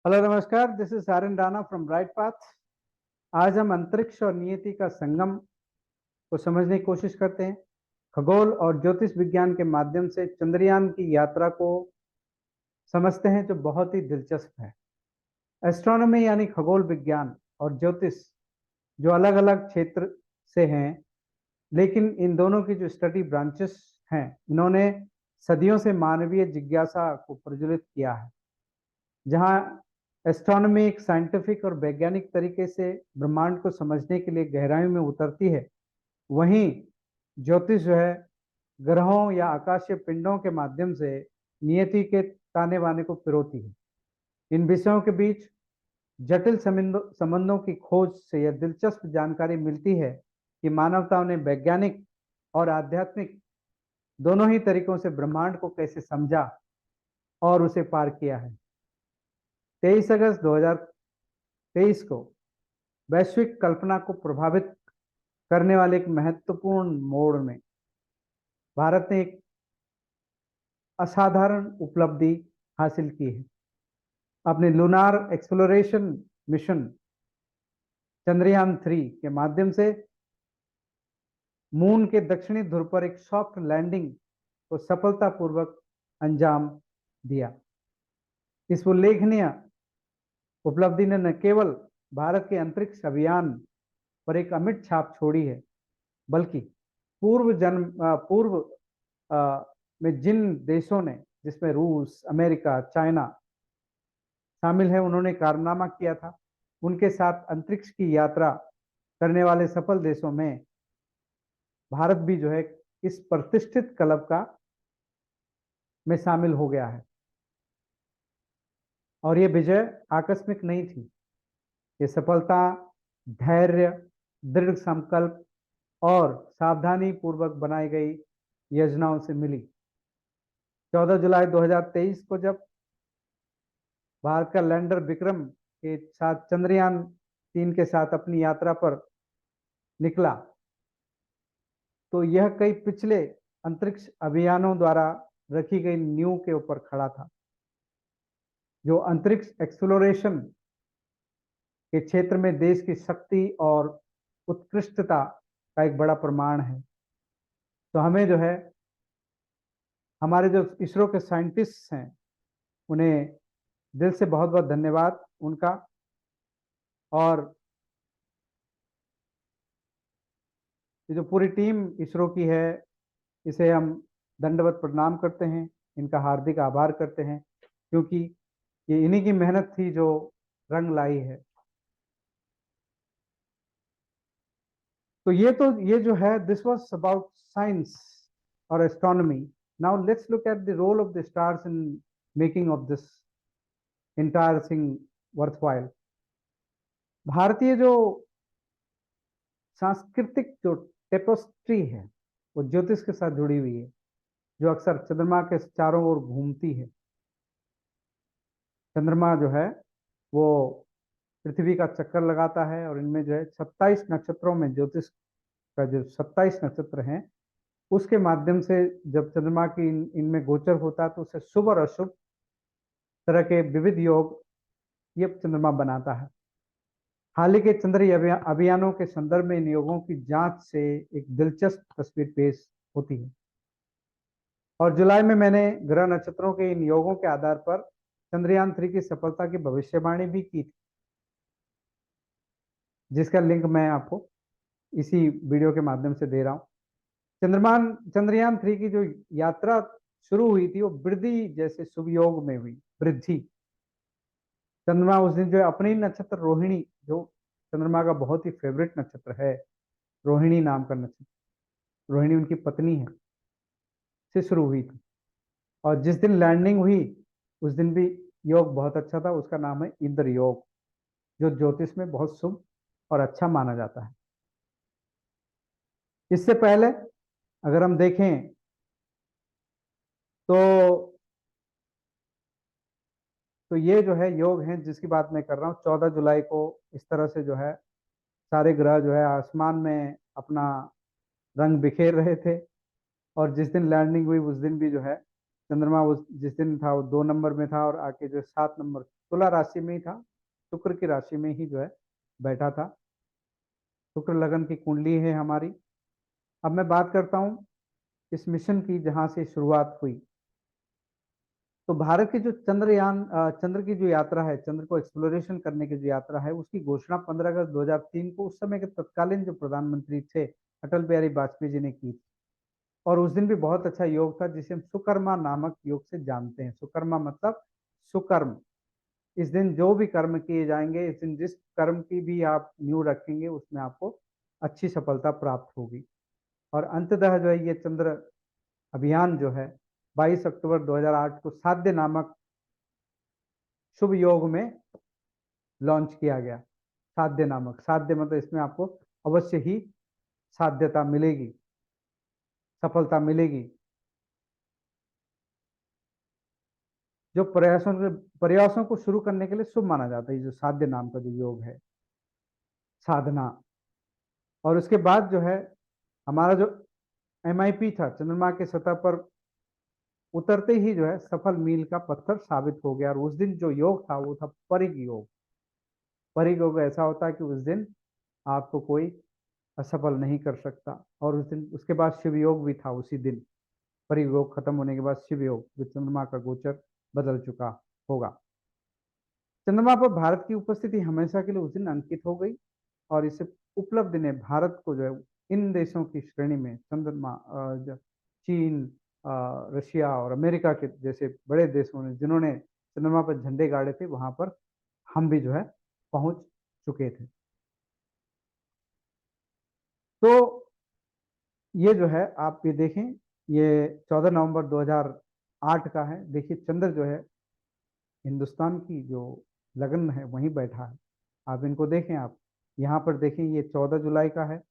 Hello नमस्कार, this is Saran Rana from bright path. आज हम अंतरिक्ष और नियति का संगम को समझने की कोशिश करते हैं। खगोल और ज्योतिष विज्ञान के माध्यम से चंद्रयान की यात्रा को समझते हैं, जो बहुत ही दिलचस्प है। एस्ट्रोनॉमी यानी खगोल विज्ञान और ज्योतिष जो अलग अलग क्षेत्र से हैं, लेकिन इन दोनों की जो स्टडी ब्रांचेस हैं, इन्होंने सदियों से मानवीय जिज्ञासा को प्रज्वलित किया है। जहाँ एस्ट्रोनॉमी एक साइंटिफिक और वैज्ञानिक तरीके से ब्रह्मांड को समझने के लिए गहराई में उतरती है, वहीं ज्योतिष जो है ग्रहों या आकाशीय पिंडों के माध्यम से नियति के ताने बाने को पिरोती है। इन विषयों के बीच जटिल संबंधों की खोज से यह दिलचस्प जानकारी मिलती है कि मानवता ने वैज्ञानिक और आध्यात्मिक दोनों ही तरीकों से ब्रह्मांड को कैसे समझा और उसे पार किया है। 23 अगस्त 2023 को वैश्विक कल्पना को प्रभावित करने वाले एक महत्वपूर्ण मोड़ में भारत ने एक असाधारण उपलब्धि हासिल की है। अपने लूनार एक्सप्लोरेशन मिशन चंद्रयान-3 के माध्यम से मून के दक्षिणी ध्रुव पर एक सॉफ्ट लैंडिंग को सफलतापूर्वक अंजाम दिया। इस उल्लेखनीय उपलब्धि ने न केवल भारत के अंतरिक्ष अभियान पर एक अमिट छाप छोड़ी है, बल्कि पूर्व में जिन देशों ने, जिसमें रूस, अमेरिका, चाइना शामिल है, उन्होंने कारनामा किया था, उनके साथ अंतरिक्ष की यात्रा करने वाले सफल देशों में भारत भी जो है इस प्रतिष्ठित क्लब का में शामिल हो गया है। और ये विजय आकस्मिक नहीं थी। ये सफलता धैर्य, दृढ़ संकल्प और सावधानी पूर्वक बनाई गई योजनाओं से मिली। 14 जुलाई 2023 को जब भारत का लैंडर विक्रम के साथ चंद्रयान-3 के साथ अपनी यात्रा पर निकला, तो यह कई पिछले अंतरिक्ष अभियानों द्वारा रखी गई नींव के ऊपर खड़ा था, जो अंतरिक्ष एक्सप्लोरेशन के क्षेत्र में देश की शक्ति और उत्कृष्टता का एक बड़ा प्रमाण है। तो हमें जो है, हमारे जो इसरो के साइंटिस्ट हैं, उन्हें दिल से बहुत बहुत धन्यवाद उनका। और ये जो पूरी टीम इसरो की है, इसे हम दंडवत प्रणाम करते हैं, इनका हार्दिक आभार करते हैं, क्योंकि ये इन्हीं की मेहनत थी जो रंग लाई है। तो ये जो है, दिस वाज अबाउट साइंस और astronomy. Now let's look at the role of the stars in making of this entire thing worthwhile. भारतीय जो सांस्कृतिक जो टेपेस्ट्री है, वो ज्योतिष के साथ जुड़ी हुई है, जो अक्सर चंद्रमा के चारों ओर घूमती है। चंद्रमा जो है वो पृथ्वी का चक्कर लगाता है, और इनमें जो है 27 नक्षत्रों में ज्योतिष का जो 27 नक्षत्र हैं, उसके माध्यम से जब चंद्रमा की इनमें गोचर होता है, तो उसे शुभ और अशुभ तरह के विविध योग ये चंद्रमा बनाता है। हाल ही के चंद्र अभियानों के संदर्भ में इन योगों की जांच से एक दिलचस्प तस्वीर पेश होती है। और जुलाई में मैंने ग्रह नक्षत्रों के इन योगों के आधार पर चंद्रयान-3 की सफलता की भविष्यवाणी भी की थी, जिसका लिंक मैं आपको इसी वीडियो के माध्यम से दे रहा हूँ। चंद्रयान-3 की जो यात्रा शुरू हुई थी, वो वृद्धि जैसे शुभ योग में हुई वृद्धि। चंद्रमा उस दिन जो है अपनी नक्षत्र रोहिणी, जो चंद्रमा का बहुत ही फेवरेट नक्षत्र है, रोहिणी नाम का नक्षत्र, रोहिणी उनकी पत्नी है, से शुरू हुई थी। और जिस दिन लैंडिंग हुई, उस दिन भी योग बहुत अच्छा था। उसका नाम है इंद्र योग, जो ज्योतिष में बहुत शुभ और अच्छा माना जाता है। इससे पहले अगर हम देखें तो ये जो है योग हैं जिसकी बात मैं कर रहा हूँ। 14 जुलाई को इस तरह से जो है सारे ग्रह जो है आसमान में अपना रंग बिखेर रहे थे। और जिस दिन लैंडिंग हुई, उस दिन भी जो है चंद्रमा उस जिस दिन था वो 2 नंबर में था, और आके जो 7 नंबर तुला राशि में ही था, शुक्र की राशि में ही जो है बैठा था। शुक्र लगन की कुंडली है हमारी। अब मैं बात करता हूँ इस मिशन की जहां से शुरुआत हुई। तो भारत की जो चंद्रयान चंद्र की जो यात्रा है, चंद्र को एक्सप्लोरेशन करने की जो यात्रा है, उसकी घोषणा 15 अगस्त 2003 को उस समय के तत्कालीन जो प्रधानमंत्री थे अटल बिहारी वाजपेयी जी ने की थी। और उस दिन भी बहुत अच्छा योग था जिसे हम सुकर्मा नामक योग से जानते हैं। सुकर्मा मतलब सुकर्म। इस दिन जो भी कर्म किए जाएंगे, इस दिन जिस कर्म की भी आप नींव रखेंगे उसमें आपको अच्छी सफलता प्राप्त होगी। और अंततः जो है ये चंद्र अभियान जो है 22 अक्टूबर 2008 को साध्य नामक शुभ योग में लॉन्च किया गया। साध्य नामक, साध्य मतलब इसमें आपको अवश्य ही साध्यता मिलेगी, सफलता मिलेगी। जो प्रयासों को शुरू करने के लिए शुभ माना जाता है, जो साध्य नाम का जो योग है, साधना। और उसके बाद जो है हमारा जो MIP था, चंद्रमा के सतह पर उतरते ही जो है सफल मील का पत्थर साबित हो गया। और उस दिन जो योग था वो था परिग योग। परिग योग ऐसा होता है कि उस दिन आपको कोई असफल नहीं कर सकता। और उस दिन उसके बाद शिव योग भी था उसी दिन। परिग योग खत्म होने के बाद शिव योग, जो चंद्रमा का गोचर बदल चुका होगा। चंद्रमा पर भारत की उपस्थिति हमेशा के लिए उस दिन अंकित हो गई। और इस उपलब्धि ने भारत को जो है इन देशों की श्रेणी में चंद्रमा चीन, रशिया और अमेरिका के जैसे बड़े देशों ने जिन्होंने चंद्रमा पर झंडे गाड़े थे, वहां पर हम भी जो है पहुंच चुके थे। तो ये जो है आप ये देखें, ये 14 नवंबर 2008 का है। देखिए चंद्र जो है हिंदुस्तान की जो लगन है वहीं बैठा है। आप इनको देखें, आप यहाँ पर देखें, ये 14 जुलाई का है।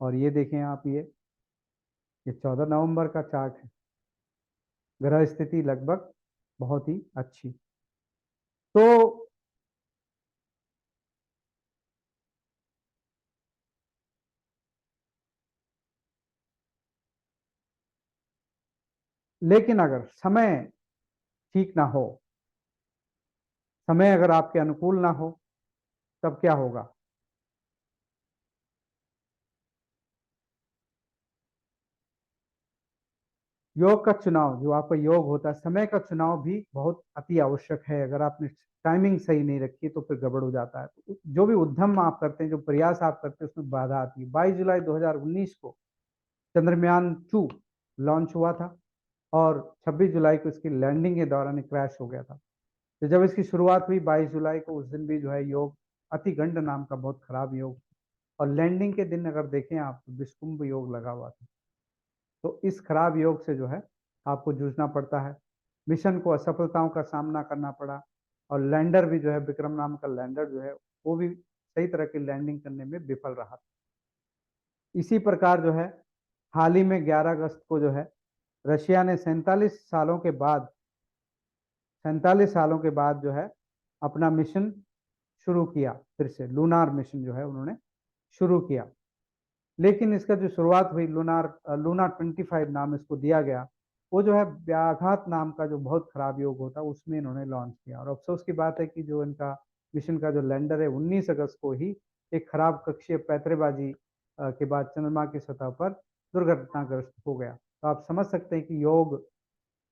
और ये देखें आप, ये 14 नवंबर का चार्ट है। ग्रह स्थिति लगभग बहुत ही अच्छी। तो लेकिन अगर समय ठीक ना हो, समय अगर आपके अनुकूल ना हो, तब क्या होगा? योग का चुनाव, जो आपका योग होता है, समय का चुनाव भी बहुत अति आवश्यक है। अगर आपने टाइमिंग सही नहीं रखी तो फिर गड़बड़ हो जाता है। तो जो भी उद्यम आप करते हैं, जो प्रयास आप करते हैं, उसमें बाधा आती है। 22 जुलाई 2019 को चंद्रयान 2 लॉन्च हुआ था और 26 जुलाई को इसकी लैंडिंग के दौरान क्रैश हो गया था। तो जब इसकी शुरुआत हुई 22 जुलाई को, उस दिन भी जो है योग अतिगंड नाम का बहुत खराब योग। और लैंडिंग के दिन अगर देखें आप तो विषकुंभ योग लगा हुआ था। तो इस खराब योग से जो है आपको जूझना पड़ता है। मिशन को असफलताओं का सामना करना पड़ा। और लैंडर भी जो है, विक्रम नाम का लैंडर जो है, वो भी सही तरह की लैंडिंग करने में विफल रहा। इसी प्रकार जो है हाल ही में 11 अगस्त को जो है रशिया ने 47 सालों के बाद जो है अपना मिशन शुरू किया। फिर से लूनार मिशन जो है उन्होंने शुरू किया। लेकिन इसका जो शुरुआत हुई, लूनार 25 नाम इसको दिया गया, वो जो है व्याघात नाम का जो बहुत खराब योग होता है उसमें इन्होंने लॉन्च किया। और अफसोस की बात है कि जो इनका मिशन का जो लैंडर है 19 अगस्त को ही एक खराब कक्षीय पैतरेबाजी के बाद चंद्रमा की सतह पर दुर्घटनाग्रस्त हो गया। तो आप समझ सकते हैं कि योग,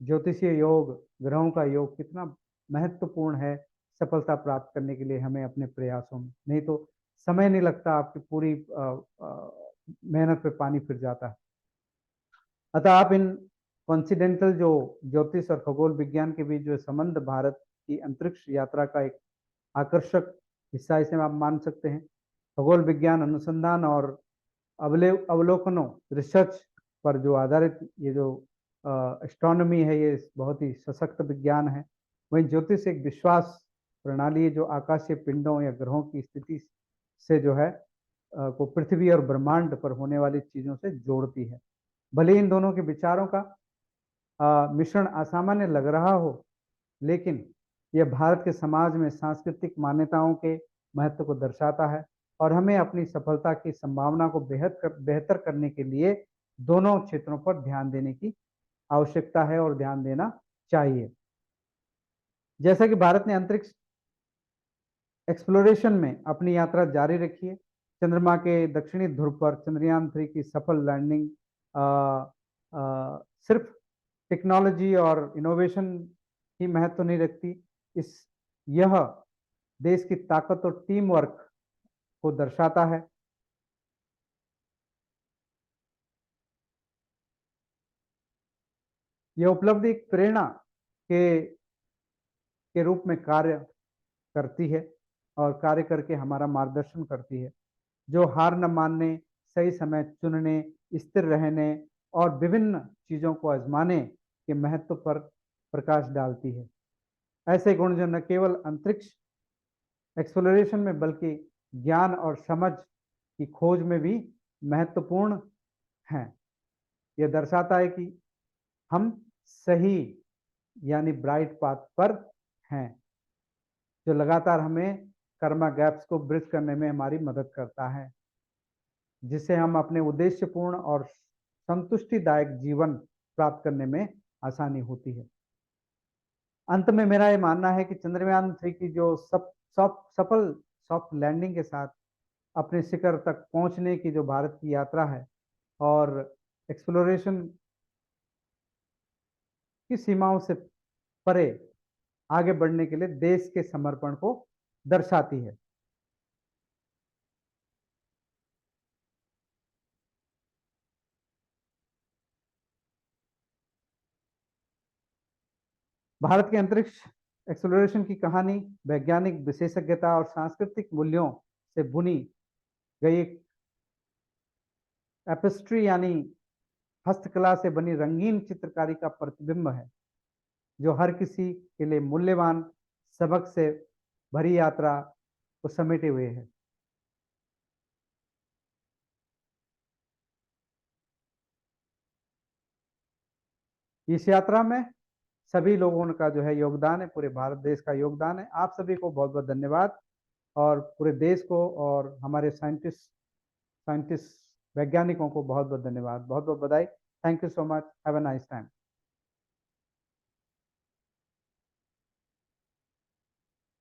ज्योतिषीय योग, ग्रहों का योग कितना महत्वपूर्ण है सफलता प्राप्त करने के लिए हमें अपने प्रयासों में। नहीं तो समय नहीं लगता, आपकी पूरी मेहनत पे पानी फिर जाता है। अतः आप इन कॉन्सिडेंटल जो ज्योतिष और खगोल विज्ञान के बीच जो संबंध भारत की अंतरिक्ष यात्रा का एक आकर्षक हिस्सा इसे आप मान सकते हैं। खगोल विज्ञान अनुसंधान और अवलोकनों, रिसर्च पर जो आधारित ये जो एस्ट्रोनॉमी है, ये बहुत ही सशक्त विज्ञान है। वहीं ज्योतिष एक विश्वास प्रणाली है जो आकाशीय पिंडों या ग्रहों की स्थिति से जो है को पृथ्वी और ब्रह्मांड पर होने वाली चीजों से जोड़ती है। भले इन दोनों के विचारों का मिश्रण असामान्य लग रहा हो, लेकिन यह भारत के समाज में सांस्कृतिक मान्यताओं के महत्व को दर्शाता है और हमें अपनी सफलता की संभावना को बेहतर करने के लिए दोनों क्षेत्रों पर ध्यान देने की आवश्यकता है और ध्यान देना चाहिए। जैसा कि भारत ने अंतरिक्ष एक्सप्लोरेशन में अपनी यात्रा जारी रखिए। चंद्रमा के दक्षिणी ध्रुव पर चंद्रयान 3 की सफल लैंडिंग सिर्फ टेक्नोलॉजी और इनोवेशन ही महत्व नहीं रखती, इस यह देश की ताकत और टीम वर्क को दर्शाता है। यह उपलब्धि एक प्रेरणा के रूप में कार्य करती है और कार्य करके हमारा मार्गदर्शन करती है, जो हार न मानने, सही समय चुनने, स्थिर रहने और विभिन्न चीजों को आजमाने के महत्व पर प्रकाश डालती है। ऐसे गुण जो न केवल अंतरिक्ष एक्सप्लोरेशन में बल्कि ज्ञान और समझ की खोज में भी महत्वपूर्ण हैं। यह दर्शाता है कि हम सही यानी ब्राइट पाथ पर हैं, जो लगातार हमें कर्मा गैप्स को ब्रिज करने में हमारी मदद करता है, जिससे हम अपने उद्देश्यपूर्ण और संतुष्टिदायक जीवन प्राप्त करने में आसानी होती है। अंत में मेरा ये मानना है कि चंद्रयान 3 की जो सफल सॉफ्ट लैंडिंग के साथ अपने शिखर तक पहुंचने की जो भारत की यात्रा है और एक्सप्लोरेशन की सीमाओं से परे आगे बढ़ने के लिए देश के समर्पण को दर्शाती है। भारत के अंतरिक्ष एक्सप्लोरेशन की कहानी वैज्ञानिक विशेषज्ञता और सांस्कृतिक मूल्यों से बुनी गई एक एपिस्ट्री यानी हस्तकला से बनी रंगीन चित्रकारी का प्रतिबिंब है, जो हर किसी के लिए मूल्यवान सबक से भरी यात्रा को समेटे हुए है। इस यात्रा में सभी लोगों का जो है योगदान है, पूरे भारत देश का योगदान है। आप सभी को बहुत बहुत धन्यवाद और पूरे देश को और हमारे साइंटिस्ट वैज्ञानिकों को बहुत बहुत धन्यवाद, बहुत बहुत बधाई। Thank you so much, have a nice time.